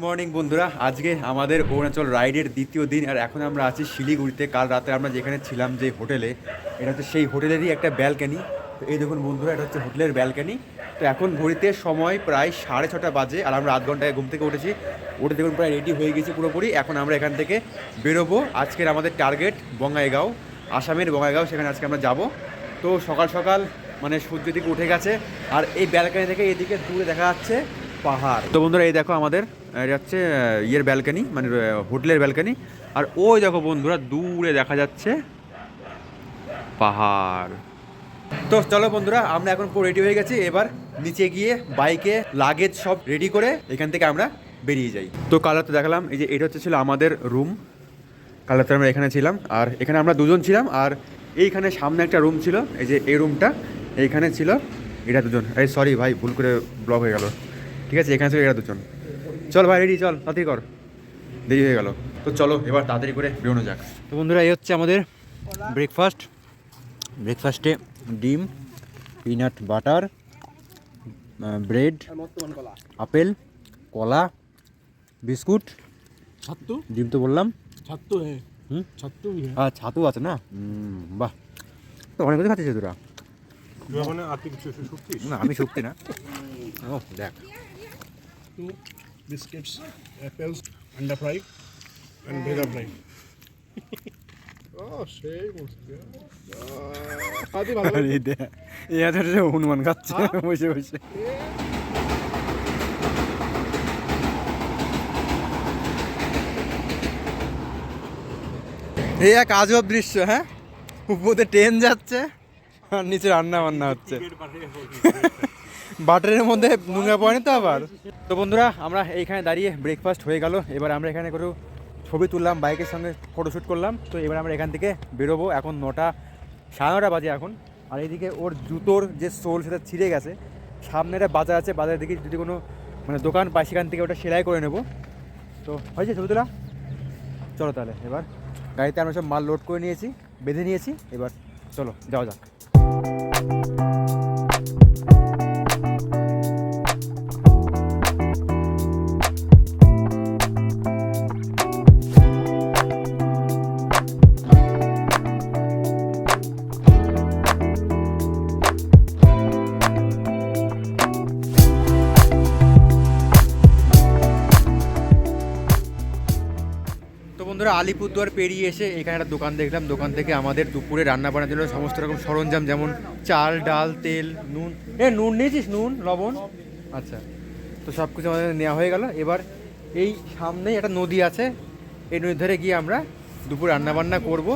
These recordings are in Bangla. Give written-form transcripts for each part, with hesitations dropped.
মর্নিং বন্ধুরা, আজকে আমাদের অরুণাচল রাইডের দ্বিতীয় দিন। আর এখন আমরা আছি শিলিগুড়িতে। কাল রাতে আমরা যেখানে ছিলাম যে হোটেলে, এটা হচ্ছে সেই হোটেলেরই একটা ব্যালকানি। তো এই দেখুন বন্ধুরা, এটা হচ্ছে হোটেলের ব্যালকানি। তো এখন ঘড়িতে সময় প্রায় 6:30 বাজে, আর আমরা আধ ঘন্টায় ঘুম থেকে উঠেছি। উঠে দেখুন প্রায় রেডি হয়ে গেছি পুরোপুরি। এখন আমরা এখান থেকে বেরোবো। আজকের আমাদের টার্গেট বঙ্গাইগাঁও, আসামের বঙ্গাইগাঁও, সেখানে আজকে আমরা যাব। তো সকাল সকাল মানে সূর্য দিকে উঠে গেছে, আর এই ব্যালকানি থেকে এদিকে দূরে দেখা যাচ্ছে পাহাড়। তো বন্ধুরা এই দেখো আমাদের এটা হচ্ছে ইয়ের ব্যালকানি, মানে হোটেলের ব্যালকানি। আর ওই দেখো বন্ধুরা দূরে দেখা যাচ্ছে পাহাড়। তো চলো বন্ধুরা, আমরা এখন পুরো রেডি হয়ে গেছি। এবার নিচে গিয়ে বাইকে লাগেজ সব রেডি করে এখান থেকে আমরা বেরিয়ে যাই। তো কাল রাতে দেখালাম, এই যে এটা হচ্ছে ছিল আমাদের রুম। কাল রাতে আমরা এখানে ছিলাম, আর এখানে আমরা দুজন ছিলাম। আর এইখানে সামনে একটা রুম ছিল, এই যে এই রুমটা এইখানে ছিল, এটা দুজন। এই সরি ভাই, ভুল করে ব্লক হয়ে গেল। ঠিক আছে, এখানে ছিল এটা দুজন। চল ভাই রেডি, চল তাড়াতাড়ি কর, দেরি হয়ে গেল। তো চলো এবার তাড়াতাড়ি করে বেরোনো যাক। তো বন্ধুরা এই হচ্ছে আমাদের ব্রেকফাস্ট। ব্রেকফাস্টে ডিম, পিনাট বাটার, ব্রেড, আপেল, কলা, বিস্কুট, ছাতু। ডিম তো বললাম, ছাতু হ্যাঁ, ছাতু আর ছাতু আছে না। বাহ, তো অনেক কিছু খাচ্ছিস তোরা। মানে আর কিছু সত্যি না আমি সত্যি না। ও দেখ, বিস্কিটস, অ্যাপেলস, আন্ডা ফ্রাই এন্ড ভেজা ফ্রাই। ও সেই মস্তি। খাদি ভালো। এই দেখ, এই আছে হনুমান খাচ্ছে বসে বসে। এই এক আজব দৃশ্য, হ্যাঁ, উপরে ট্রেন যাচ্ছে আর নিচে রান্না বান্না হচ্ছে। বাটারের মধ্যে নোংরা পড়েনি তো আবার। তো বন্ধুরা আমরা এইখানে দাঁড়িয়ে ব্রেকফাস্ট হয়ে গেল। এবার আমরা এখানে করে ছবি তুললাম, বাইকের সঙ্গে ফটোশ্যুট করলাম। তো এবার আমরা এখান থেকে বেরোবো। এখন 9:30 বাজে এখন। আর এইদিকে ওর জুতোর যে সোল সেটা ছিঁড়ে গেছে। সামনে একটা বাজার আছে, বাজারের দিকে যদি কোনো মানে দোকান পাই সেখান থেকে ওটা সেলাই করে নেব। তো হয়েছে ছবি তোলা। চলো তাহলে এবার গাড়িতে আমরা সব মাল লোড করে নিয়েছি, বেঁধে নিয়েছি। এবার চলো যাওয়া যাক। বন্ধুরা আলিপুরদুয়ার পেরিয়ে এসে এখানে একটা দোকান দেখলাম। দোকান থেকে আমাদের দুপুরে রান্না বান্নার জন্য সমস্ত রকম সরঞ্জাম, যেমন চাল, ডাল, তেল, নুন। নুন নিয়েছিস? নুন, লবণ, আচ্ছা। তো সব কিছু আমাদের নেওয়া হয়ে গেল। এবার এই সামনেই একটা নদী আছে, এই নদীর ধারে গিয়ে আমরা দুপুর রান্না বান্না করবো।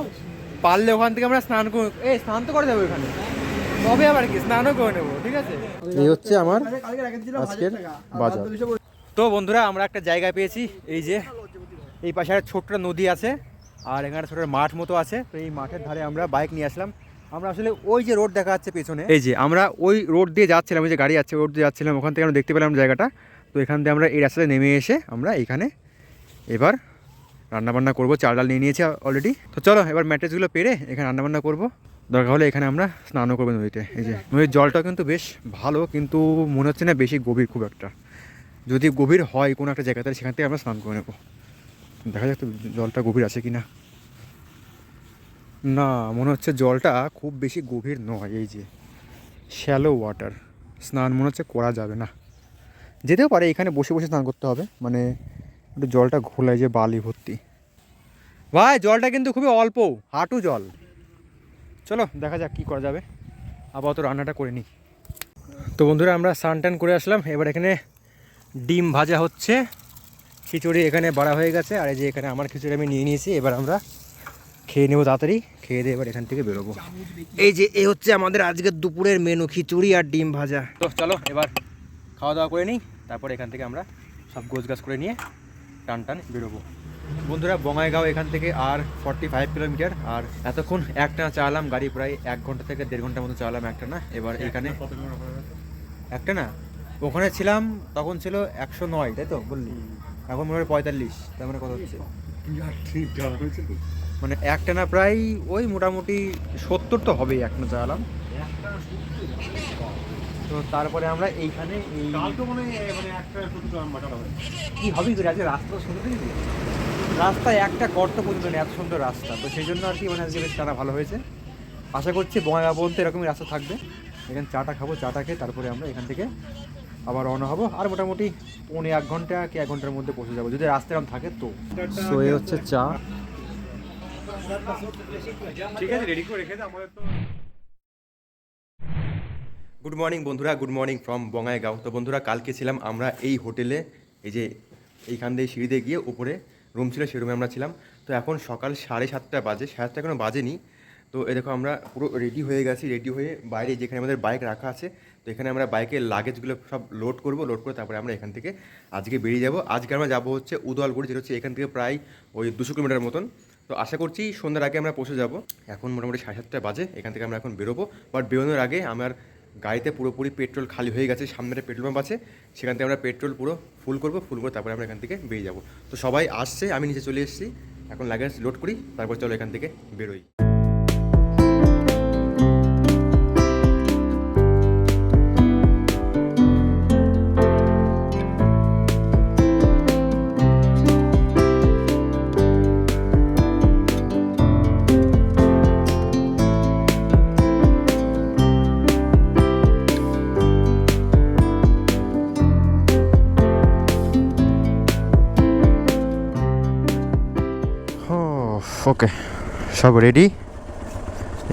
পারলে ওখান থেকে আমরা স্নান করে, স্নান তো করে যাবো এখানে, তবে আবার কি স্নানও করে নেবো। ঠিক আছে, এই হচ্ছে আমার আজকের বাজার। তো বন্ধুরা আমরা একটা জায়গা পেয়েছি, এই যে এই পাশে একটা ছোট্ট নদী আছে, আর এখানে ছোট মাঠ মতো আছে। তো এই মাঠের ধারে আমরা বাইক নিয়ে আসলাম। আমরা আসলে ওই যে রোড দেখা যাচ্ছে পেছনে, এই যে আমরা ওই রোড দিয়ে যাচ্ছিলাম, ওই যে গাড়ি যাচ্ছে রোড দিয়ে যাচ্ছিলাম, ওখান থেকে আমরা দেখতে পেলাম জায়গাটা। তো এখান থেকে আমরা এই রাস্তায় নেমে এসে আমরা এইখানে এবার রান্নাবান্না করবো। চাল ডাল নিয়ে নিয়েছি অলরেডি। তো চলো এবার ম্যাট্রেসগুলো পেরে এখানে রান্নাবান্না করবো। দরকার হলে এখানে আমরা স্নানও করবো নদীতে। এই যে নদীর জলটা কিন্তু বেশ ভালো, কিন্তু মনে হচ্ছে না বেশি গভীর খুব একটা। যদি গভীর হয় কোনো একটা জায়গাতে, সেখান থেকে আমরা স্নান করে নেবো। দেখা যাক তো জলটা গভীর আছে কি না। না, মনে হচ্ছে জলটা খুব বেশি গভীর নয়। এই যে শ্যালো ওয়াটার, স্নান মনে হচ্ছে করা যাবে না। যেতেও পারে, এখানে বসে বসে স্নান করতে হবে, মানে একটু জলটা ঘোলায়, যে বালি ভর্তি। ভাই জলটা কিন্তু খুবই অল্প, হাঁটু জল। চলো দেখা যাক কী করা যাবে। আপাতত রান্নাটা করে নিই। তো বন্ধুরা আমরা স্নান টান করে আসলাম। এবার এখানে ডিম ভাজা হচ্ছে, খিচুড়ি এখানে বাড়া হয়ে গেছে, আর এই যে এখানে আমার খিচুড়ি আমি নিয়ে নিয়েছি। এবার আমরা খেয়ে নেবো তাড়াতাড়ি, খেয়ে দিয়ে এবার এখান থেকে বেরোবো। এই যে এই হচ্ছে আমাদের আজকের দুপুরের মেনু, খিচুড়ি আর ডিম ভাজা। তো চলো এবার খাওয়া দাওয়া করে নিই, তারপর এখান থেকে আমরা সব গোছগাছ করে নিয়ে টান টান বেরোবো। বন্ধুরা বঙ্গাইগাঁও এখান থেকে আর 45 কিলোমিটার। আর এতক্ষণ একটা চালাম গাড়ি, প্রায় 1 ঘন্টা থেকে 1.5 ঘন্টার মতো চালাম একটা না। এবার এখানে একটা না, ওখানে ছিলাম তখন ছিল 109, তাই তো বললি? এখন মনে হয় 45। তার মানে কত হচ্ছে, মানে একটা না প্রায় ওই মোটামুটি 70 তো হবেই। একটা চালাম তো তারপরে আমরা এইখানে এই কি হবে করে আজকে রাস্তা সুন্দর নেই, রাস্তায় একটা গর্ত পর্যন্ত নেই, এত সুন্দর রাস্তা। তো সেই জন্য আর কি মানে আজকে বেশ চাটা ভালো হয়েছে। আশা করছি বঙ্গাইগাঁও পর্যন্ত এরকমই রাস্তা থাকবে। এখানে চাটা খাবো, চাটা খেয়ে তারপরে আমরা এখান থেকে আবার রওনা হবো। আর মোটামুটি 1 ঘন্টা কি 1 ঘন্টার মধ্যে পৌঁছে যাবো যদি রাস্তা এরকম থাকে। তো সো এই হচ্ছে চা। ঠিক আছে, রেডি করে রেখে দে আমাদের তো। গুড মর্নিং বন্ধুরা, গুড মর্নিং ফ্রম বঙ্গাইগাঁও। তো বন্ধুরা কালকে ছিলাম আমরা এই হোটেলে, এই যে এইখান দিয়ে সিঁড়িতে গিয়ে উপরে রুম ছিল, সেই রুমে আমরা ছিলাম। তো এখন সকাল 7:30 বাজে, 7:30 এখনও বাজেনি। তো এই দেখো আমরা পুরো রেডি হয়ে গেছি, রেডি হয়ে বাইরে যেখানে আমাদের বাইক রাখা আছে, তো এখানে আমরা বাইকের লাগেজগুলো সব লোড করব, লোড করে তারপরে আমরা এখান থেকে আজকে বেরিয়ে যাব। আজকে আমরা যাবো হচ্ছে উদলগুড়ি, যেটা হচ্ছে এখান থেকে প্রায় ওই 200 কিলোমিটার মতন। তো আশা করছি সন্ধ্যার আগে আমরা পৌঁছে যাব। এখন মোটামুটি 7:30 বাজে, এখান থেকে আমরা এখন বেরোবো। বাট বেরোনোর আগে আমার গাড়িতে পুরোপুরি পেট্রোল খালি হয়ে গেছে, সামনে একটা পেট্রোল পাম্প আছে, সেখান থেকে আমরা পেট্রোল পুরো ফুল করবো, ফুল করে তারপরে আমরা এখান থেকে বেরিয়ে যাব। তো সবাই আসছে, আমি নিচে চলে এসেছি, এখন লাগেজ লোড করি, তারপর চলো এখান থেকে বেরোই। ওকে, সব রেডি,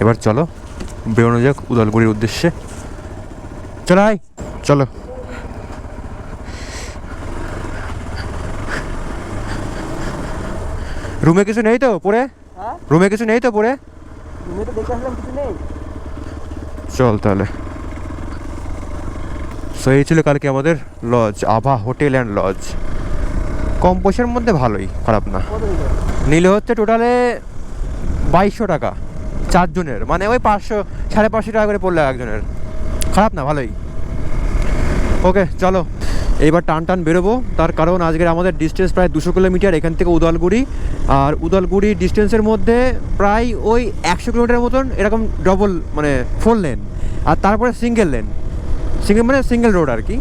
এবার চলো বেরোনো যাক উদলগুড়ির উদ্দেশ্যে। চলো আয়, চলো। রুমে কিছু নেই তো পরে? রুমে কিছু নেই তো পরে? রুমে তো দেখে আসলাম কিছু নেই। চল তাহলে। সো এই ছিল কালকে আমাদের লজ, আভা হোটেল অ্যান্ড লজ। কম পয়সার মধ্যে ভালোই, খারাপ না। নিলে হচ্ছে টোটালে 2200 টাকা 4 জনের, মানে ওই 500-550 টাকা করে পড়লো একজনের। খারাপ না, ভালোই। ওকে চলো এইবার টান টান বেরোবো। তার কারণ আজকের আমাদের ডিস্টেন্স প্রায় 200 কিলোমিটার এখান থেকে উদলগুড়ি। আর উদলগুড়ি ডিস্টেন্সের মধ্যে প্রায় ওই 100 কিলোমিটার মতন এরকম ডবল মানে 4 লেন, আর তারপরে সিঙ্গেল লেন, সিঙ্গেল রোড আর কি।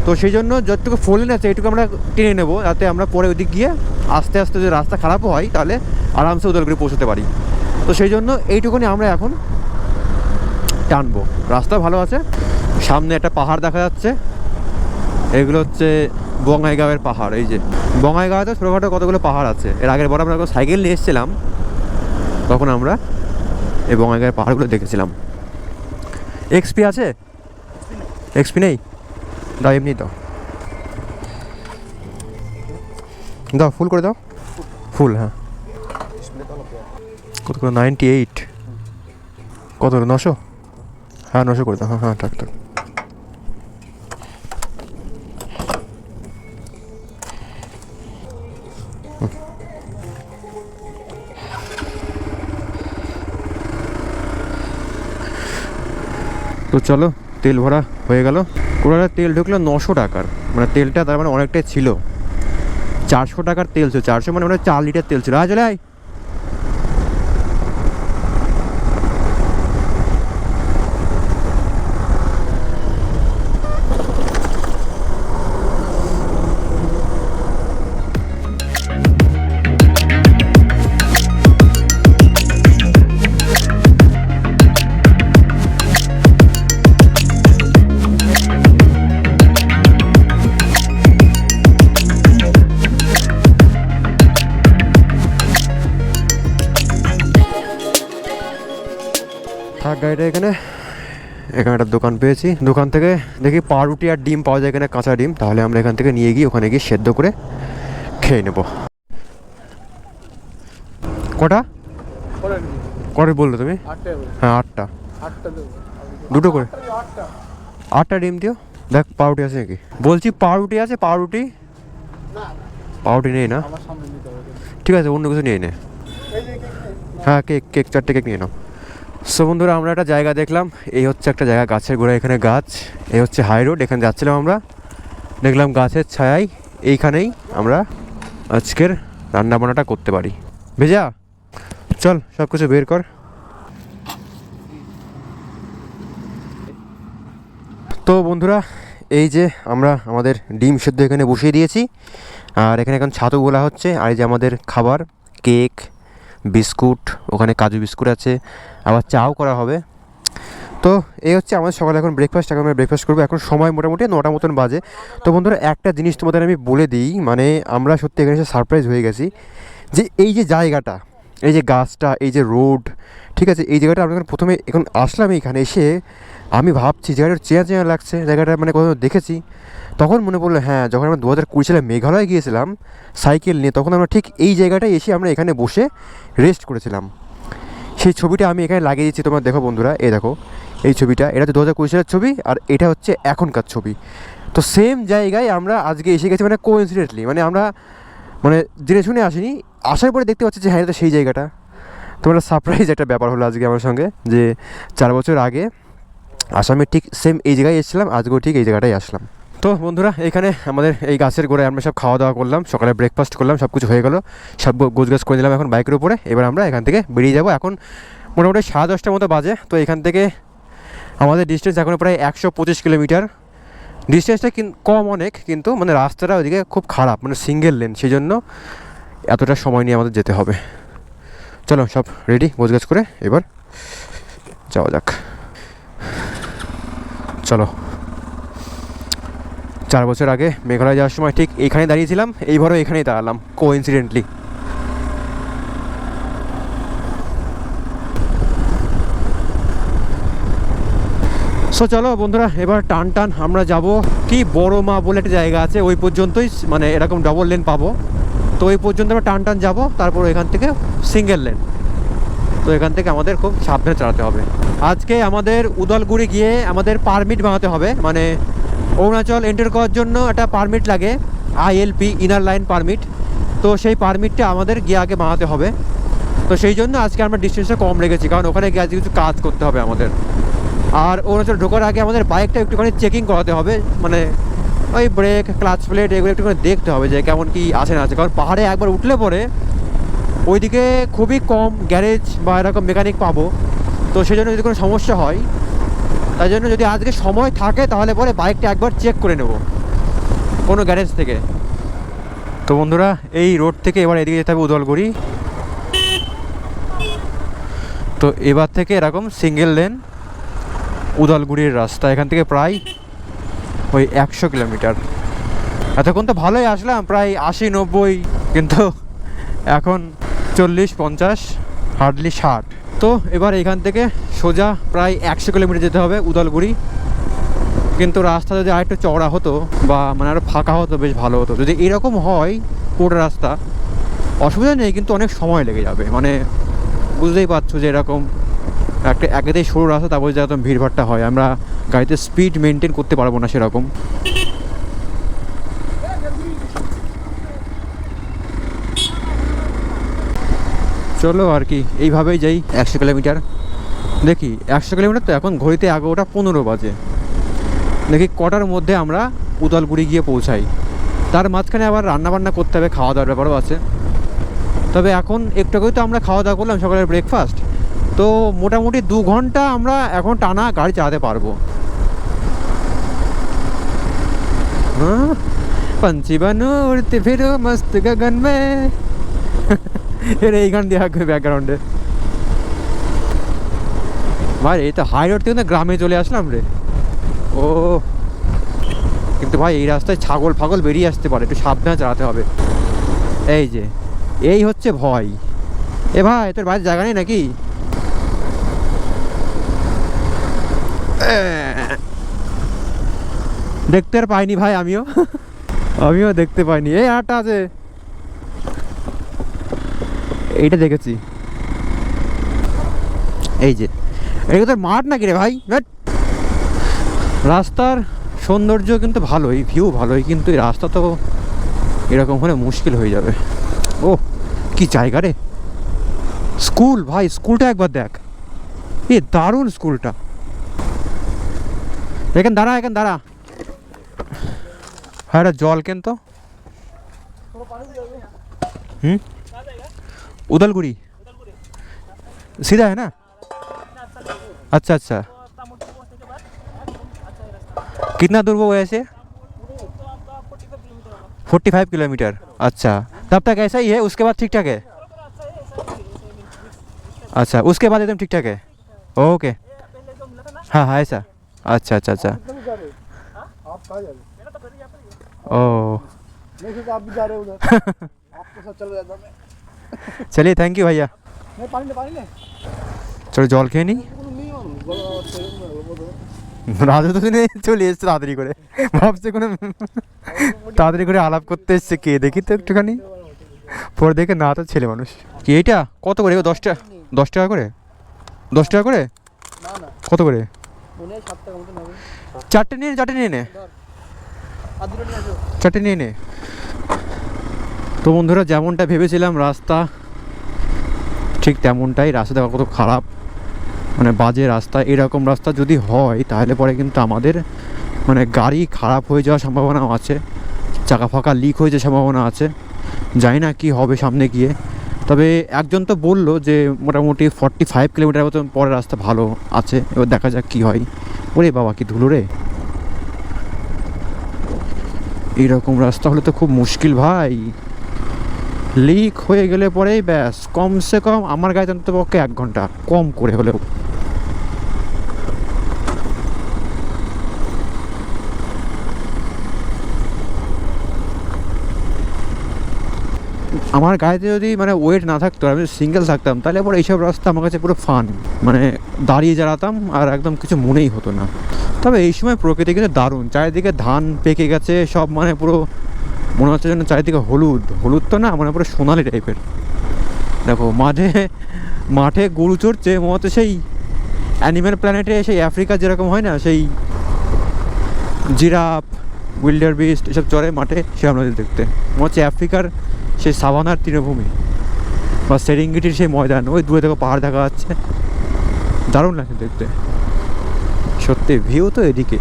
তো সেই জন্য যতটুকু 4 লেন আছে এইটুকু আমরা টেনে নেবো, যাতে আমরা পরে ওইদিক গিয়ে আস্তে আস্তে যদি রাস্তা খারাপও হয় তাহলে আরামসে উদলগুড়ি পৌঁছতে পারি। তো সেই জন্য এইটুকুনি আমরা এখন টানবো। রাস্তা ভালো আছে, সামনে একটা পাহাড় দেখা যাচ্ছে, এগুলো হচ্ছে বঙ্গাইগাঁওয়ের পাহাড়। এই যে বঙ্গাইগাঁওয়ে তো ছোটোখাটো কতগুলো পাহাড় আছে। এর আগের বার আমরা সাইকেল নিয়ে এসেছিলাম, তখন আমরা এই বঙ্গাইগাঁওয়ের পাহাড়গুলো দেখেছিলাম। এক্সপি আছে? এক্সপি নেই, দাও এমনি দাও, দাও ফুল করে দাও, ফুল। হ্যাঁ কত করে? 98। কত? 900? হ্যাঁ 900 করে দাও। হ্যাঁ হ্যাঁ থাক থাক। তো চলো, তেল ভরা হয়ে গেল। ওরা তেল ঢুকলো 900 টাকার, মানে তেলটা তার মানে অনেকটাই ছিল। 400 টাকার তেল ছিল, 400 মানে 4 লিটার তেল ছিল। চলে আয়। থাক গাড়িটা এখানে। এখানে একটা দোকান পেয়েছি, দোকান থেকে দেখি পাউরুটি আর ডিম পাওয়া যায় এখানে, কাঁচা ডিম। তাহলে আমরা এখান থেকে নিয়ে গিয়ে ওখানে গিয়ে সেদ্ধ করে খেয়ে নেব। কটা কটা বললো তুমি? হ্যাঁ 8টা। দুটো করে 8টা ডিম দিও। দেখ পাউরুটি আছে নাকি, বলছি পাউরুটি আছে? পাউরুটি নেই না? ঠিক আছে, অন্য কিছু নিয়ে নে। হ্যাঁ কেক 4টে কেক নিয়ে নাও। সো বন্ধুরা আমরা একটা জায়গা দেখলাম, এই হচ্ছে একটা জায়গা, গাছের গোড়া, এখানে গাছ। এই হচ্ছে হাই রোড, এখানে যাচ্ছিলাম আমরা, দেখলাম গাছের ছায়ায় এইখানেই আমরা আজকের রান্নাবান্নাটা করতে পারি। ভেজা চল সব কিছু বের কর। তো বন্ধুরা, এই যে আমরা আমাদের ডিম সেদ্ধ এখানে বসিয়ে দিয়েছি, আর এখানে এখন ছাতু গোলা হচ্ছে। আর এই যে আমাদের খাবার, কেক, বিস্কুট, ওখানে কাজু বিস্কুট আছে, আবার চাও করা হবে। তো এই হচ্ছে আমাদের সকালে এখন ব্রেকফাস্ট। এখন আমরা ব্রেকফাস্ট করবো। এখন সময় মোটামুটি 9টা মতন বাজে। তো বন্ধুরা, একটা জিনিস তোমাদের আমি বলে দিই, মানে আমরা সত্যি এখানে এসে সারপ্রাইজ হয়ে গেছি যে এই যে জায়গাটা, এই যে গাছটা, এই যে রোড, ঠিক আছে, এই জায়গাটা আমরা প্রথমে এখন আসলাম এইখানে এসে আমি ভাবছি জায়গাটা চেনা চেনা লাগছে, জায়গাটা মানে কোথাও দেখেছি। তখন মনে পড়লো, হ্যাঁ, যখন আমরা 2020 সালে মেঘালয় গিয়েছিলাম সাইকেল নিয়ে, তখন আমরা ঠিক এই জায়গাটায় এসে আমরা এখানে বসে রেস্ট করেছিলাম। সেই ছবিটা আমি এখানে লাগিয়ে দিচ্ছি, তোমরা দেখো বন্ধুরা, এই দেখো এই ছবিটা, এটা হচ্ছে 2020 সালের ছবি, আর এটা হচ্ছে এখনকার ছবি। তো সেম জায়গায় আমরা আজকে এসে গেছি, মানে কোইন্সিডেন্টলি, মানে আমরা মানে জেনে শুনে আসিনি, আসার পরে দেখতে পাচ্ছি যে হ্যাঁ, এটা সেই জায়গাটা। তোমরা সারপ্রাইজ একটা ব্যাপার হলো আজকে আমার সঙ্গে, যে 4 বছর আগে আসামে ঠিক সেম এই জায়গায় এসেছিলাম, আজকেও ঠিক এই জায়গাটায় আসলাম। তো বন্ধুরা, এখানে আমাদের এই গাছের গোড়ায় আমরা সব খাওয়া দাওয়া করলাম, সকালে ব্রেকফাস্ট করলাম, সব কিছু হয়ে গেলো, সব গোছগাছ করে নিলাম এখন বাইকের উপরে। এবার আমরা এখান থেকে বেরিয়ে যাব। এখন মোটামুটি 10:30টার মতো বাজে। তো এখান থেকে আমাদের ডিস্টেন্স এখন প্রায় 125 কিলোমিটার। ডিস্টেন্সটা কম অনেক, কিন্তু মানে রাস্তাটা ওইদিকে খুব খারাপ, মানে সিঙ্গেল লেন, সেই জন্য এতটা সময় নিয়ে আমাদের যেতে হবে। চলো সব রেডি, গোছগাছ করে এবার যাওয়া যাক। চলো, 4 বছর আগে মেঘালয় যাওয়ার সময় ঠিক এইখানে দাঁড়িয়েছিলাম, এইবারও এখানেই দাঁড়ালাম কোইন্সিডেন্টলি। সো চলো বন্ধুরা, এবার টান টান আমরা যাব কি বড় মা বলে একটা জায়গা আছে, ওই পর্যন্তই, মানে এরকম ডবল লেন পাবো। তো ওই পর্যন্ত আমরা টান টান যাবো, তারপর এখান থেকে সিঙ্গেল লেন। তো এখান থেকে আমাদের খুব সাবধানে চালাতে হবে। আজকে আমাদের উদলগুড়ি গিয়ে আমাদের পারমিট বানাতে হবে, মানে অরুণাচল এন্টার করার জন্য একটা পারমিট লাগে, ILP, ইনার লাইন পারমিট। তো সেই পারমিটটা আমাদের গিয়ে আগে বানাতে হবে। তো সেই জন্য আজকে আমরা ডিস্টেন্সটা কম রেখেছি, কারণ ওখানে গিয়ে আজকে কিছু কাজ করতে হবে আমাদের। আর অরুণাচল ঢোকার আগে আমাদের বাইকটা একটুখানি চেকিং করাতে হবে, মানে ওই ব্রেক, ক্লাচ প্লেট, এগুলো একটুখানি দেখতে হবে যে কেমন কি আছে না আছে। কারণ পাহাড়ে একবার উঠলে পরে ওইদিকে খুবই কম গ্যারেজ বা এরকম মেকানিক পাবো। তো সেই জন্য যদি কোনো সমস্যা হয়, তাই জন্য যদি আজকে সময় থাকে তাহলে পরে বাইকটা একবার চেক করে নেব কোনো গ্যারেজ থেকে। তো বন্ধুরা, এই রোড থেকে এবার এদিকে যেতে হবে উদলগুড়ি। তো এবার থেকে এরকম সিঙ্গেল লেন উদলগুড়ির রাস্তা, এখান থেকে প্রায় ওই 100 কিলোমিটার। এতক্ষণ তো ভালোই আসলাম, প্রায় 80-90, কিন্তু এখন 40-50, হার্ডলি 60। তো এবার এখান থেকে সোজা প্রায় 100 কিলোমিটার যেতে হবে উদলগুড়ি। কিন্তু রাস্তা যদি আরেকটু চওড়া হতো বা মানে আরও ফাঁকা হতো, বেশ ভালো হতো। যদি এরকম হয় পুরো রাস্তা, অসুবিধা নেই, কিন্তু অনেক সময় লেগে যাবে। মানে বুঝতেই পারছো যে এরকম একটা একেতেই সরু রাস্তা, তারপর যে একদম ভিড়ভাড়টা হয়, আমরা গাড়িতে স্পিড মেনটেন করতে পারবো না সেরকম। চলো আর কি, এইভাবেই যাই 100 কিলোমিটার। দেখি 100 কিলোমিটার তো এখন ঘড়িতে 11:15 বাজে। দেখি কটার মধ্যে আমরা উদলগুড়ি গিয়ে পৌঁছাই। তার মাঝখানে আবার রান্নাবান্না করতে হবে, খাওয়া দাওয়ার ব্যাপারও আছে। তবে এখন একটু আগেই তো আমরা খাওয়া দাওয়া করলাম, সকালের ব্রেকফাস্ট। তো মোটামুটি 2 ঘন্টা আমরা এখন টানা গাড়ি চালাতে পারবো। হ্যাঁ, पंछी बनो उड़ते फिरो मस्त गगन में। এর এই গান দেওয়া হবে ব্যাকগ্রাউন্ডে। ভাই এই তো হাই রোড থেকে না গ্রামে চলে আসলাম রে। ও কিন্তু ভাই এই রাস্তায় ছাগল ফাগল বেরিয়ে আসতে পারে, একটু সাবধানে চালাতে হবে। এই যে এই হচ্ছে ভয়। এ ভাই, তোর বাড়ির জায়গা নেই নাকি? দেখতে আর পাইনি ভাই, আমিও দেখতে পাইনি। এই আটটা আছে, এইটা দেখেছি। এই যে এটা তোর মাঠ নাকি রে ভাই? রাস্তার সৌন্দর্য কিন্তু ভালোই, ভিউ ভালোই, কিন্তু এই রাস্তা তো এরকম হলে মুশকিল হয়ে যাবে। ও কি জায়গা রে! স্কুল, ভাই স্কুলটা একবার দেখ, এ দারুণ স্কুলটা। এখানে দাঁড়া। হ্যাঁ, একটা জল কেন তো। उदलगुड़ी सीधा है ना? अच्छा। कितना दूर वो वैसे? 45 किलोमीटर। अच्छा, तब तक ऐसा ही है, उसके बाद ठीक ठाक है? अच्छा, उसके बाद एकदम ठीक ठाक है। ओके, हाँ हाँ ऐसा। अच्छा अच्छा अच्छा। आप कहाँ जा रहे ओ नहीं फिर आप भी जा रहे हो उधर आपके साथ चल जाता मैं चलिए, थैंक यू भैया। नहीं पानी ले চলো জল খেয়ে নিই। রাজু তো শুনে চলে এসছে তাড়াতাড়ি করে, ভাবছে কোনো তাড়াতাড়ি করে আলাপ করতে এসছে কে, দেখি তো একটুখানি। পরে দেখে না, তো ছেলে মানুষ। কি এইটা কত করে? 10 টাকা, 10 টাকা করে, 10 টাকা করে? না না কত করে? মনে হয় 7 টাকা মতো নেবে। চারটে নিয়ে নে, আর দুটো নিয়ে আসো। চারটে নিয়ে নে। তো বন্ধুরা, যেমনটা ভেবেছিলাম রাস্তা ঠিক তেমনটাই। রাস্তা দেখা কত খারাপ, মানে বাজে রাস্তা। এরকম রাস্তা যদি হয় তাহলে পরে কিন্তু আমাদের মানে গাড়ি খারাপ হয়ে যাওয়ার সম্ভাবনাও আছে, চাকা ফাঁকা লিক হয়ে যাওয়ার সম্ভাবনা আছে। জানি না কি হবে সামনে গিয়ে। তবে একজন তো বললো যে মোটামুটি 45 কিলোমিটার মতন পরে রাস্তা ভালো আছে, এবার দেখা যাক কি হয়। ওরে বাবা, কি ধুলো রে! এইরকম রাস্তা হলে তো খুব মুশকিল ভাই। লিক হয়ে গেলে পরেই ব্যাস, কমসে কম আমার গাড়িতে অন্তত পক্ষে 1 ঘন্টা কম করে হলেও। আমার গাড়িতে যদি মানে ওয়েট না থাকতো, আমি সিঙ্গেল থাকতাম, তাহলে পরে এইসব রাস্তা আমার কাছে পুরো ফান, মানে দাঁড়িয়ে জ্বালাতাম আর একদম কিছু মনেই হতো না। তবে এই সময় প্রকৃতি কিন্তু দারুণ, চারিদিকে ধান পেকে গেছে সব, মানে পুরো মনে হচ্ছে যেন চারিদিকে হলুদ হলুদ, তো না মানে পুরো সোনালি টাইপের। দেখো মাঠে গরু চড়ছে, মনে হচ্ছে সেই অ্যানিম্যাল প্ল্যানেটে সেই আফ্রিকা যেরকম হয় না, সেই জিরাফ, উইল্ডার বিস্ট এসব চড়ে মাঠে, সে আমাদের দেখতে মনে হচ্ছে আফ্রিকার সেই সাভানার তৃণভূমি বা সেরেঙ্গেটির সেই ময়দান। ওই দূরে থেকে পাহাড় দেখা যাচ্ছে, দারুণ লাগছে দেখতে সত্যি। ভিউ তো এদিকে।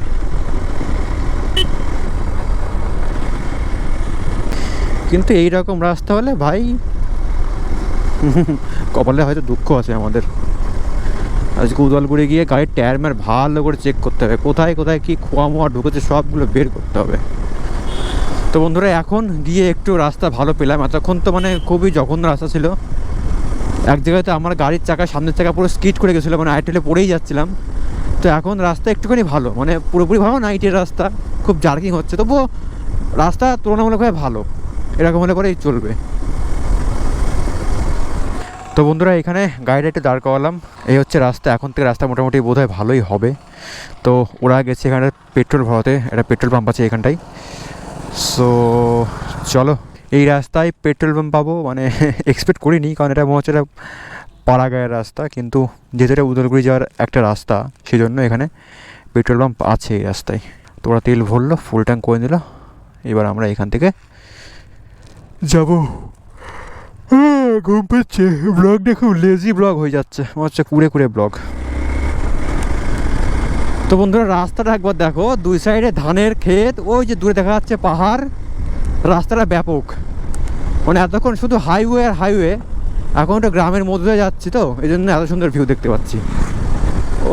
কিন্তু এইরকম রাস্তা হলে ভাই কপালে হয়তো দুঃখ আছে আমাদের। আজকে উদলগুড়ি গিয়ে গাড়ির টায়ার ম্যার ভালো করে চেক করতে হবে, কোথায় কোথায় কী খোয়া মোয়া ঢুকেছে সবগুলো বের করতে হবে। তো বন্ধুরা, এখন গিয়ে একটু রাস্তা ভালো পেলাম। এতক্ষণ তো মানে খুবই জঘন্য রাস্তা ছিল। এক জায়গায় তো আমার গাড়ির চাকা, সামনের চাকা পুরো স্কিড করে গেছিলো, মানে আইটেলে পড়েই যাচ্ছিলাম। তো এখন রাস্তা একটুখানি ভালো, মানে পুরোপুরি ভালো না, ইটের রাস্তা, খুব জার্কিং হচ্ছে, তবুও রাস্তা তুলনামূলকভাবে ভালো। এরকম হলে পরেই চলবে। তো বন্ধুরা, এখানে গাড়িটা একটু দাঁড় করালাম। এই হচ্ছে রাস্তা। এখন থেকে রাস্তা মোটামুটি বোধহয় ভালোই হবে। তো ওরা গেছে এখানে পেট্রোল ভরাতে, একটা পেট্রোল পাম্প আছে এখানটায়। সো চলো, এই রাস্তায় পেট্রোল পাম্প পাবো মানে এক্সপেক্ট করিনি, কারণ এটা মনে হচ্ছে এটা পাড়াগাঁয়ের রাস্তা, কিন্তু যেহেতু এটা উদলগুড়ি যাওয়ার একটা রাস্তা, সেই জন্য এখানে পেট্রোল পাম্প আছে এই রাস্তায়। তো ওরা তেল ভরলো, ফুল ট্যাঙ্ক করে দিল। এবার আমরা এখান থেকে যাবো। ঘুম পাচ্ছে, ব্লগ দেখো লেজি ব্লগ হয়ে যাচ্ছে, মনে হচ্ছে কুড়ে ব্লগ। তো বন্ধুরা, রাস্তাটা একবার দেখো, দুই সাইডে ধানের ক্ষেত, ওই যে দূরে দেখা যাচ্ছে পাহাড়। রাস্তাটা ব্যাপক, মানে এতক্ষণ শুধু হাইওয়ে আর হাইওয়ে, এখন তো গ্রামের মধ্যে যাচ্ছি, তো এই জন্য এত সুন্দর ভিউ দেখতে পাচ্ছি।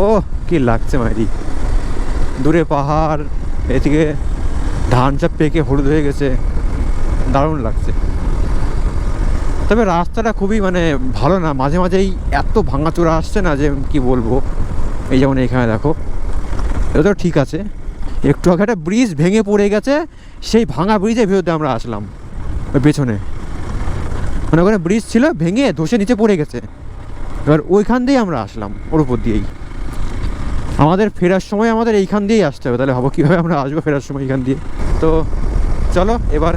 ও কি লাগছে মাইরি, দূরে পাহাড়, এদিকে ধান সব পেকে হলুদ হয়ে গেছে, দারুণ লাগছে। তবে রাস্তাটা খুবই মানে ভালো না, মাঝে মাঝেই এত ভাঙাচোরা আসছে না যে কি বলবো। এই যেমন এখানে দেখো, এটা তো ঠিক আছে, একটু আগে একটা ব্রিজ ভেঙে পড়ে গেছে, সেই ভাঙা ব্রিজের ভিতরে আমরা আসলাম ওই পেছনে, মানে ওখানে ব্রিজ ছিল ভেঙে ধসে নিচে পড়ে গেছে, এবার ওইখান দিয়েই আমরা আসলাম, ওর উপর দিয়েই। আমাদের ফেরার সময় আমাদের এইখান দিয়েই আসতে হবে, তাহলে ভাবো কীভাবে আমরা আসবো ফেরার সময় এইখান দিয়ে। তো চলো এবার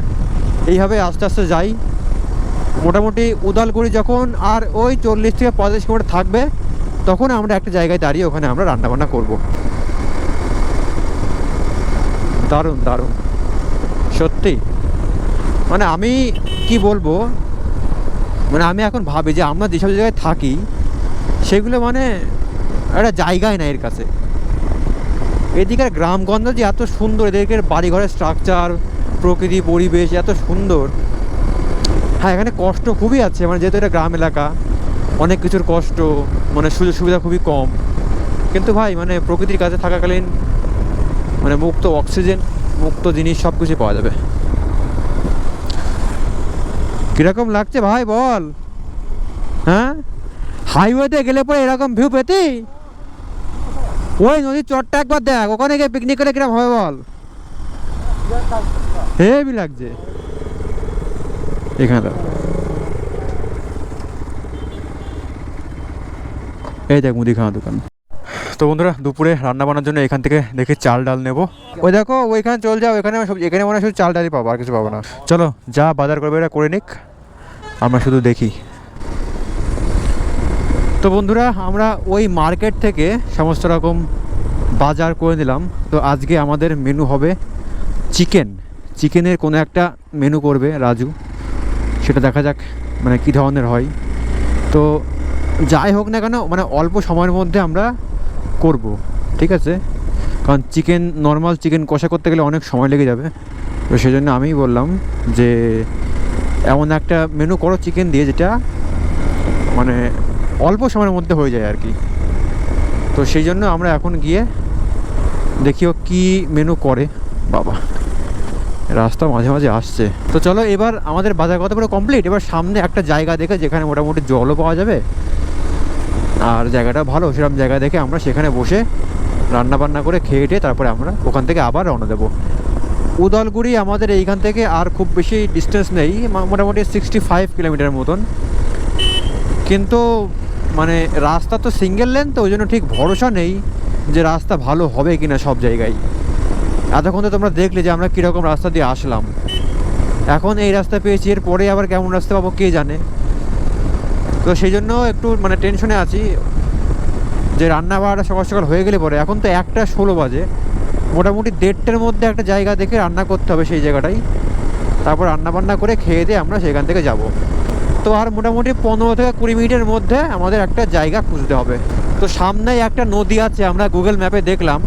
এইভাবে আস্তে আস্তে যাই। মোটামুটি উদলগুড়ি যখন আর ওই 40 থেকে 45 কিলোমিটার থাকবে, তখন আমরা একটা জায়গায় দাঁড়িয়ে ওখানে আমরা রান্নাবান্না করবো। দারুণ দারুণ সত্যি, মানে আমি কি বলবো, মানে আমি এখন ভাবি যে আমরা যেসব জায়গায় থাকি সেগুলো মানে একটা জায়গায় না এর কাছে। এদিকের গ্রামগঞ্জ যে এত সুন্দর, এদিকের বাড়িঘরের স্ট্রাকচার, প্রকৃতি পরিবেশ এত সুন্দর। হ্যাঁ, এখানে কষ্ট খুবই আছে, মানে যেহেতু এটা গ্রাম এলাকা, অনেক কিছুর কষ্ট, মানে সুযোগ সুবিধা খুবই কম। কিন্তু ভাই মানে প্রকৃতির কাছে থাকাকালীন মানে মুক্ত অক্সিজেন, মুক্ত জিনিস সব কিছু পাওয়া যাবে। কিরকম লাগছে ভাই বল? হ্যাঁ, হাইওয়েতে গেলে পরে এরকম ভিউ পেতি? ওই নদীর চটটা একবার দেখ, ওখানে গিয়ে পিকনিক করে কিরকম হবে বল? হেভি লাগছে এখানে। তো এই দেখ মুদিখানা দোকান। তো বন্ধুরা দুপুরে রান্না বান্নার জন্য এখান থেকে দেখি চাল ডাল নেবো। ওই দেখো ওইখানে চল যাও, এখানে এখানে মনে হয় শুধু চাল ডালই পাবো, আর কিছু পাবো না। চলো যা বাজার করবে এটা করে নিক, আমরা শুধু দেখি। তো বন্ধুরা আমরা ওই মার্কেট থেকে সমস্ত রকম বাজার করে নিলাম। তো আজকে আমাদের মেনু হবে চিকেনের কোনো একটা মেনু করবে রাজু, সেটা দেখা যাক মানে কী ধরনের হয়। তো যাই হোক না কেন মানে অল্প সময়ের মধ্যে আমরা করব, ঠিক আছে? কারণ নর্মাল চিকেন কষা করতে গেলে অনেক সময় লেগে যাবে। তো সেই জন্য আমিই বললাম যে এমন একটা মেনু করো চিকেন দিয়ে, যেটা মানে অল্প সময়ের মধ্যে হয়ে যায় আর কি। তো সেই জন্য আমরা এখন গিয়ে দেখিও কি মেনু করে। বাবা রাস্তা মাঝে মাঝে আসছে। তো চলো এবার আমাদের বাজার কথা পুরো কমপ্লিট। এবার সামনে একটা জায়গা দেখে যেখানে মোটামুটি জলও পাওয়া যাবে আর জায়গাটা ভালো, সেরকম জায়গা দেখে আমরা সেখানে বসে রান্না বান্না করে খেয়ে টেয়ে তারপরে আমরা ওখান থেকে আবার রওনা দেবো। উদলগুড়ি আমাদের এইখান থেকে আর খুব বেশি ডিস্টেন্স নেই, মোটামুটি 65 কিলোমিটার মতন। কিন্তু মানে রাস্তা তো সিঙ্গেল লেন, তো ওই জন্য ঠিক ভরসা নেই যে রাস্তা ভালো হবে কি না সব জায়গায়। এতক্ষণ তো তোমরা দেখলে যে আমরা কীরকম রাস্তা দিয়ে আসলাম, এখন এই রাস্তা পেয়েছি, এর পরে আবার কেমন রাস্তা পাবো কে জানে। তো সেই জন্য একটু মানে টেনশনে আছি যে রান্না বান্নাটা সকাল সকাল হয়ে গেলে পরে, এখন তো 1:16 বাজে, মোটামুটি 1:30টার মধ্যে একটা জায়গা দেখে রান্না করতে হবে সেই জায়গাটাই। তারপর রান্না বান্না করে খেয়ে দিয়ে আমরা সেখান থেকে যাব। তো আর মোটামুটি 15 থেকে 20 মিনিটের মধ্যে আমাদের একটা জায়গা খুঁজতে হবে। তো সামনেই একটা নদী আছে, আমরা গুগল ম্যাপে দেখলাম।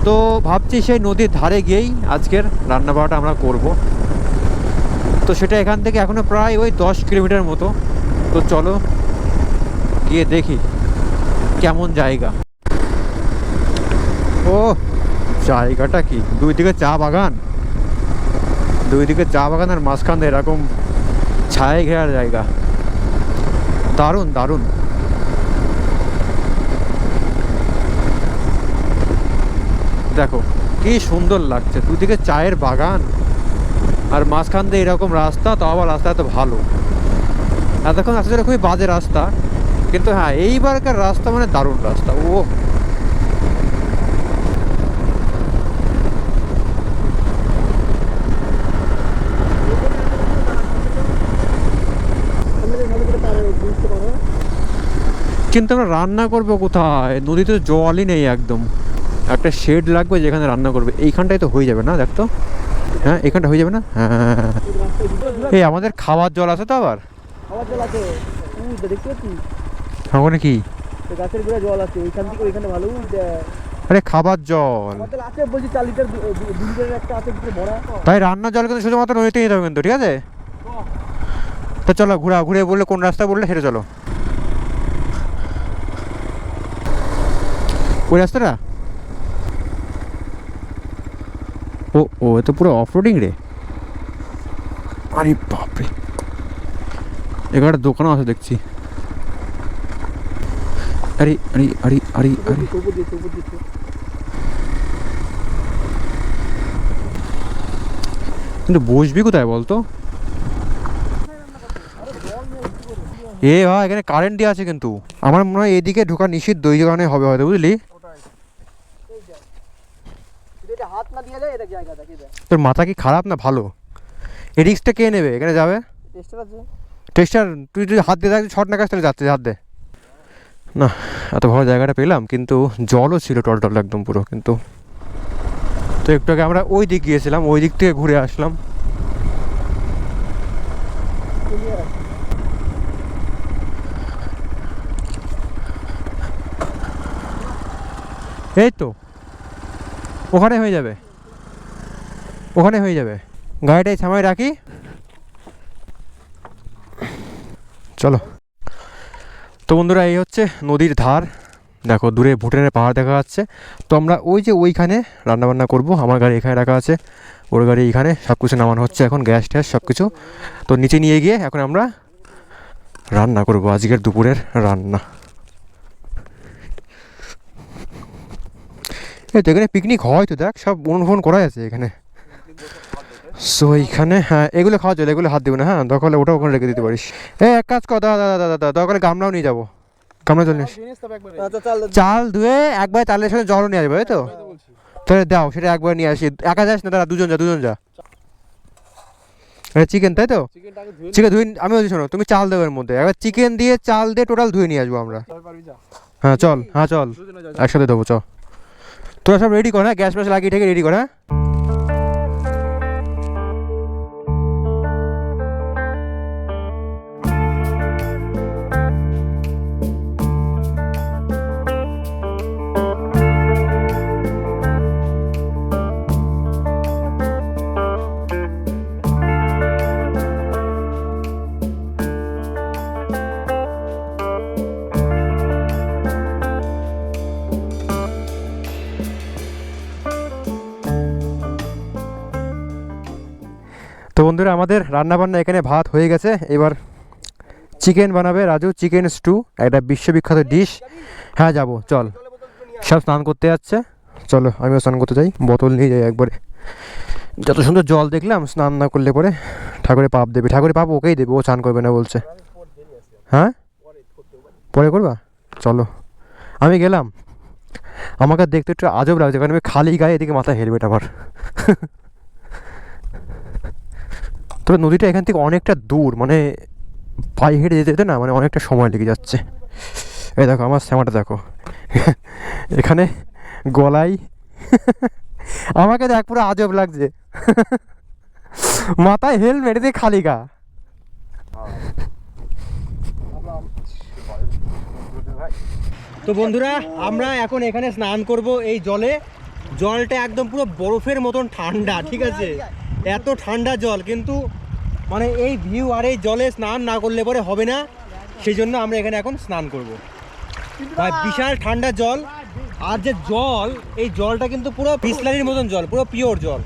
তো ভাবছি সেই নদীর ধারে গিয়েই আজকের রান্না বান্নাটা আমরা করব। তো সেটা এখান থেকে এখনও প্রায় ওই 10 কিলোমিটার মতো। তো চলো গিয়ে দেখি কেমন জায়গা। ও জায়গাটা কি, দুই দিকে চা বাগান আর মাঝখানে এরকম ছায় ঘেরার জায়গা, দারুণ দারুণ। দেখো কি সুন্দর লাগছে, দুদিকে চায়ের বাগান আর মাঝখান দিয়ে এরকম রাস্তা, তো আবার রাস্তা এত ভালো। এতক্ষণ আসতে খুবই বাজে রাস্তা, কিন্তু হ্যাঁ এইবারকার রাস্তা মানে দারুণ রাস্তা। ও কিন্তু আমরা রান্না করবো কোথায়? নদীতে জলই নেই একদম। একটা শেড লাগবে যেখানে রান্না করবে। এইখানটাই তো হয়ে যাবে না? দেখ তো, হ্যাঁ এখানটা হয়ে যাবে না? হ্যাঁ এই আমাদের খাওয়ার জল আছে তো আবার? খাওয়ার জল আছে দেখতে পাচ্ছি ওখানে কি গাছের গোড়ায় জল আছে, ওইখান থেকে ওইখানে ভালো। আরে খাবার জল আছে বলছি 4 লিটার 2 লিটারের একটা আছে ভরা। ভাই রান্নার জল কিন্তু শুধুমাত্র নদীতে নিতে হবে কিন্তু, ঠিক আছে? তো চলো ঘুরে বললে কোন রাস্তা বললে সেটা চলো। ওই রাস্তাটা? ও তো পুরো অফ রোডিং রে। আরে বাপরে, এখানে দোকানও আছে দেখছি। আরে আরে আরে আরে আরে কিন্তু বসবি কোথায় বলতো? ভাই এখানে কারেন্ট দিয়ে আছে, কিন্তু আমার মনে হয় এদিকে ঢোকা নিষিদ্ধ, ওই কারণে হবে হয়তো, বুঝলি? তোর মাথা কি খারাপ না ভালো? এই রিক্সটা কে নেবে? এখানে যাবে টেস্টার, তুই যদি হাত দিয়ে থাকবি ছট না কাছ তাহলে যাচ্ছে হাত দে না। এত ভালো জায়গাটা পেলাম, কিন্তু জলও ছিল টলটল একদম পুরো। কিন্তু তো একটু আগে আমরা ওই দিক গিয়েছিলাম, ওই দিক থেকে ঘুরে আসলাম। এই তো ওখানে হয়ে যাবে, গাড়িটাই থামাই রাখি। চলো। তো বন্ধুরা এই হচ্ছে নদীর ধার, দেখো দূরে ভুটানের পাহাড় দেখা যাচ্ছে। তো আমরা ওই যে ওইখানে রান্নাবান্না করব। আমার গাড়ি এখানে রাখা আছে, ওর গাড়ি এইখানে, সব কিছু নামানো হচ্ছে এখন, গ্যাস ট্যাস সব কিছু। তো নিচে নিয়ে গিয়ে এখন আমরা রান্না করব আজকের দুপুরের রান্না। এই তো এখানে পিকনিক হয়, তো দেখ সব অনুভব করা আছে এখানে। সো এইখানে হ্যাঁ এগুলো খাওয়া চলে, এগুলো হাত দেবে না, হ্যাঁ দরকার হলে ওটা ওখানে রেখে দিতে পারিস। এক কাজ কর, দাদা দাদা দাদা দাদা দরকার হলে গামলাও নিয়ে যাবো, গামলা চলে নিস। আচ্ছা চাল চাল ধুয়ে একবার চালের সাথে জলও নিয়ে আসবে, তাই তো? তাহলে দাও, সেটা একবার নিয়ে আসি। একা যাস না দাদা, দুজন যা, দুজন যা। এটা চিকেন তাই তো? চিকেনটাকে ধুয়ে চিকেন ধুয়ে আমি বলছি, শোনো তুমি চাল দেবে এর মধ্যে, একবার চিকেন দিয়ে চাল দিয়ে টোটাল ধুয়ে নিয়ে আসবো আমরা। পারবি যা। হ্যাঁ চল, হ্যাঁ চল একসাথে দেবো, চ। তোরা সব রেডি কর, হ্যাঁ গ্যাস ফ্যাস লাগিয়ে ঠেকে রেডি কর, হ্যাঁ। তো বন্ধুরা আমাদের রান্নাবান্না এখানে ভাত হয়ে গেছে, এবার চিকেন বানাবে রাজু, চিকেন স্টু, একটা বিশ্ববিখ্যাত ডিশ। হ্যাঁ যাবো চল, সব স্নান করতে যাচ্ছে, চলো আমিও স্নান করতে যাই, বোতল নিয়ে যাই একবারে। যত সুন্দর জল দেখলাম, স্নান না করলে পরে ঠাকুরে পাপ দেবে, ঠাকুরে পাপ ওকেই দেবে, ও স্নান করবে না বলছে। হ্যাঁ পরে করবা, চলো আমি গেলাম। আমাকে দেখতে একটু আজব লাগছে, কারণ আমি খালি গায়ে এদিকে মাথা হেলমেট আবার। তবে নদীটা এখান থেকে অনেকটা দূর, মানে পায়ে হেঁটে যেতে যেতে না মানে অনেকটা সময় লেগে যাচ্ছে। এই দেখো আমার শ্যামাটা দেখো এখানে গলায়, আমাকে দেখ পুরো আজব লাগছে। মাথায় হেলমেট দিয়ে খালি গা। তো বন্ধুরা আমরা এখন এখানে স্নান করব এই জলে। জলটা একদম পুরো বরফের মতন ঠান্ডা, ঠিক আছে? এত ঠান্ডা জল, কিন্তু মানে এই ভিউ আর এই জলে স্নান না করলে পরে হবে না, সেই জন্য আমরা এখানে এখন স্নান করব। ভাই বিশাল ঠান্ডা জল, আর যে জল, এই জলটা কিন্তু পুরো বিসলারির মতন জল, পুরো পিওর জল।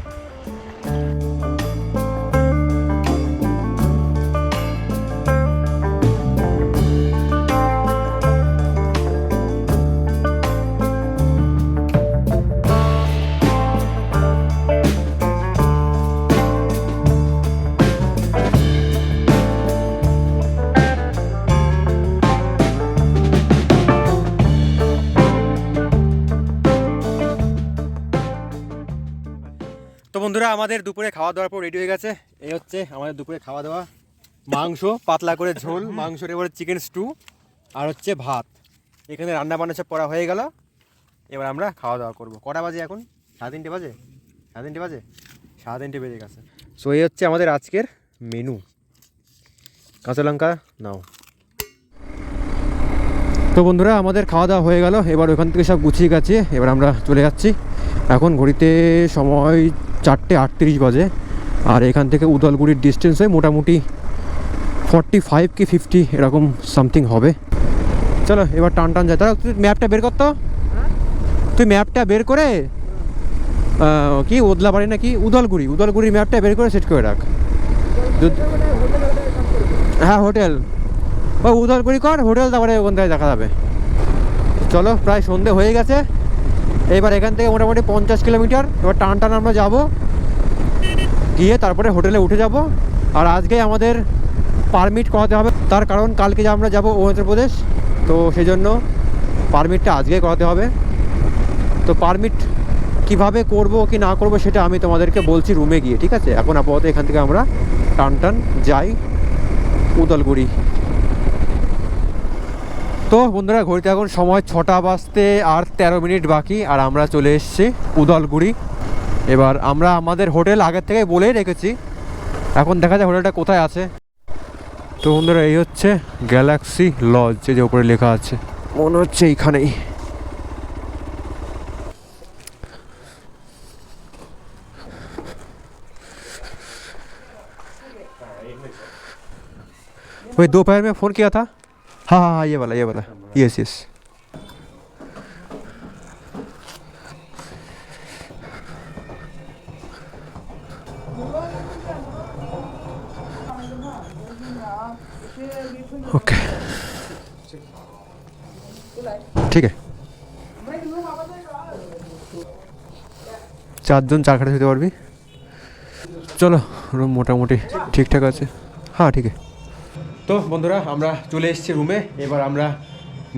তো বন্ধুরা আমাদের দুপুরে খাওয়া দাওয়ার পর রেডি হয়ে গেছে। এই হচ্ছে আমাদের দুপুরে খাওয়া দাওয়া, মাংস পাতলা করে ঝোল, মাংসের এবারে চিকেন স্টু, আর হচ্ছে ভাত। এখানে রান্না বান্না সব করা হয়ে গেল, এবার আমরা খাওয়া দাওয়া করবো। কটা বাজে এখন? 3:30 বাজে, 3:30 বাজে, 3:30 বেজে গেছে। সো এই হচ্ছে আমাদের আজকের মেনু। কাঁচা লঙ্কা নাও। তো বন্ধুরা আমাদের খাওয়া দাওয়া হয়ে গেল, এবার ওখান থেকে সব গুছিয়ে গেছে, এবার আমরা চলে যাচ্ছি। এখন ঘড়িতে সময় 4:38 বাজে, আর এখান থেকে উদলগুড়ির ডিস্টেন্স হয় মোটামুটি 45 কি 50 এরকম সামথিং হবে। চলো এবার টান টান যায়। তাহলে তুই ম্যাপটা বের করতো, তুই ম্যাপটা বের করে কি ওদলাবাড়ি নাকি উদলগুড়ির ম্যাপটা বের করে সেট করে রাখ। হ্যাঁ হোটেল, ও উদলগুড়ি কর হোটেল, তারপরে ওখান থেকে দেখা যাবে। চলো প্রায় সন্ধে হয়ে গেছে, এবার এখান থেকে মোটামুটি 50 কিলোমিটার। এবার টান টান আমরা যাব, গিয়ে তারপরে হোটেলে উঠে যাব। আর আজকে আমাদের পারমিট করাতে হবে, তার কারণ কালকে আমরা যাব অরুণাচল প্রদেশ, তো সেই জন্য পারমিটটা আজকেই করাতে হবে। তো পারমিট কিভাবে করব কি না করব সেটা আমি তোমাদেরকে বলছি রুমে গিয়ে, ঠিক আছে? এখন আপাতত এখান থেকে আমরা টান টান যাই উদলগুড়ি। তো বন্ধুরা ঘড়িতে এখন সময় 6টা বাজতে আর 13 মিনিট বাকি, আর আমরা চলে এসেছি উদলগুড়ি। এবার আমরা আমাদের হোটেল আগের থেকে বলেই রেখেছি, এখন দেখা যায় হোটেলটা কোথায় আছে। তো বন্ধুরা এই হচ্ছে গ্যালাক্সি লজ, যে উপরে লেখা আছে, মনে হচ্ছে এইখানেই। वही दोपहर में फ़ोन किया था। हाँ हाँ हाँ ये वाला यस यस। ओके ठीक है, 4 জন 4 খাটে শুতে পারবি। চলো, রুম মোটামুটি ঠিকঠাক আছে। হ্যাঁ ঠিক আছে। তো বন্ধুরা আমরা চলে এসেছি রুমে। এবার আমরা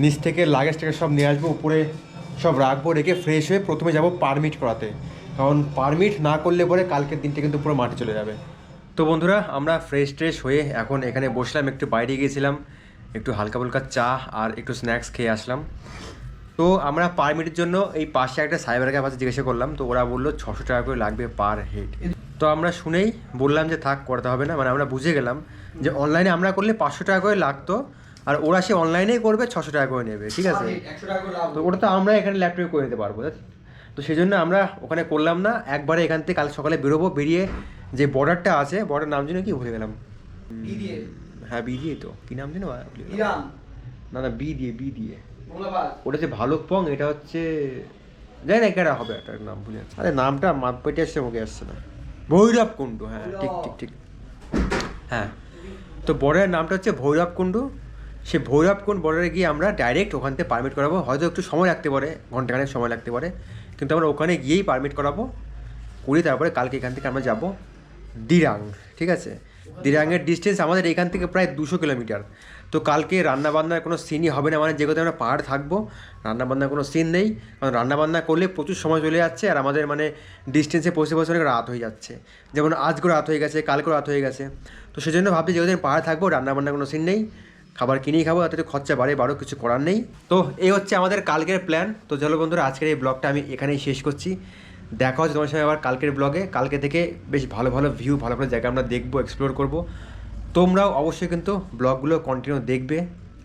নিচ থেকে লাগেজটাকে সব নিয়ে আসবো, উপরে সব রাখবো, রেখে ফ্রেশ হয়ে প্রথমে যাব পারমিট করাতে, কারণ পারমিট না করলে পরে কালকের দিনটা কিন্তু পুরো মাটি চলে যাবে। তো বন্ধুরা আমরা ফ্রেশ ট্রেশ হয়ে এখন এখানে বসলাম, একটু বাইরে গিয়েছিলাম, একটু হালকা ফুলকা চা আর একটু স্ন্যাক্স খেয়ে আসলাম। তো আমরা পারমিটের জন্য এই পাশে একটা সাইবারের কাছে জিজ্ঞাসা করলাম, তো ওরা বললো 600 টাকা করে লাগবে পার হেড। তো আমরা শুনেই বললাম যে থাক, করতে হবে না, মানে আমরা বুঝে গেলাম যে অনলাইনে আমরা করলে 500 টাকা করে লাগতো, আর ওরা সে অনলাইনেই করবে 600 টাকা করে নেবে, ঠিক আছে। তো ওটা তো আমরা এখানে ল্যাপটপে করে নিতে পারবো, তো সেই জন্য আমরা ওখানে করলাম না, একবারে এখান থেকে কাল সকালে বেরোবো, বেরিয়ে যে বর্ডারটা আছে, বর্ডার নাম জন্য কি ভুলে গেলাম, হ্যাঁ বি দিয়ে, তো কী নাম জানো, না না বি দিয়ে ওটা হচ্ছে ভালুকপং, এটা হচ্ছে জানি না কেটা হবে, একটা নাম ভুলে যাচ্ছে, আরে নামটা মাপেটে আসছে, মুখে আসছে না, ভৈরবকুণ্ড, হ্যাঁ ঠিক হ্যাঁ। তো বর্ডারের নামটা হচ্ছে ভৈরবকুণ্ড। সে ভৈরবকুণ্ড বর্ডারে গিয়ে আমরা ডাইরেক্ট ওখান থেকে পারমিট করাবো, হয়তো একটু সময় লাগতে পারে, ঘন্টাখানেক সময় লাগতে পারে, কিন্তু আমরা ওখানে গিয়েই পারমিট করাবো, করি তারপরে কালকে এখান থেকে আমরা যাব দিরাং, ঠিক আছে। দিরাংয়ের ডিস্টেন্স আমাদের এখান থেকে প্রায় 200 কিলোমিটার। তো কালকে রান্নাবান্নার কোনো সিনই হবে না, মানে যেগুলোতে আমরা পাহাড় থাকবো, রান্নাবান্নার কোনো সিন নেই, কারণ রান্নাবান্না করলে প্রচুর সময় চলে যাচ্ছে, আর আমাদের মানে ডিস্টেন্সে পৌঁছে অনেক রাত হয়ে যাচ্ছে, যেমন আজকেও রাত হয়ে গেছে, কালকেও রাত হয়ে গেছে। তো সেই জন্য ভাবছি যেগুলো পাহাড় থাকবো, রান্নাবান্নার কোনো সিন নেই, খাবার কিনেই খাবো, তাতে একটু খরচা বাড়ো, কিছু করার নেই। তো এই হচ্ছে আমাদের কালকের প্ল্যান। তো চলো বন্ধুরা, আজকের এই ব্লগটা আমি এখানেই শেষ করছি। দেখা হচ্ছে তোমার সঙ্গে আবার কালকের ব্লগে। কালকে থেকে বেশ ভালো ভালো ভিউ, ভালো ভালো জায়গা আমরা দেখবো, এক্সপ্লোর করবো। তোমরাও অবশ্যই কিন্তু ব্লগগুলো কন্টিনিউ দেখবে,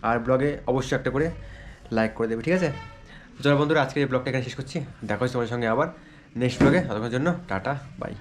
আর ব্লগে অবশ্যই একটা করে লাইক করে দেবে, ঠিক আছে। চলো বন্ধুরা, আজকের এই ব্লগটা এখানে শেষ করছি। দেখা হচ্ছে তোমার সঙ্গে আবার নেক্সট ব্লগে। ততক্ষণের জন্য টাটা, বাই।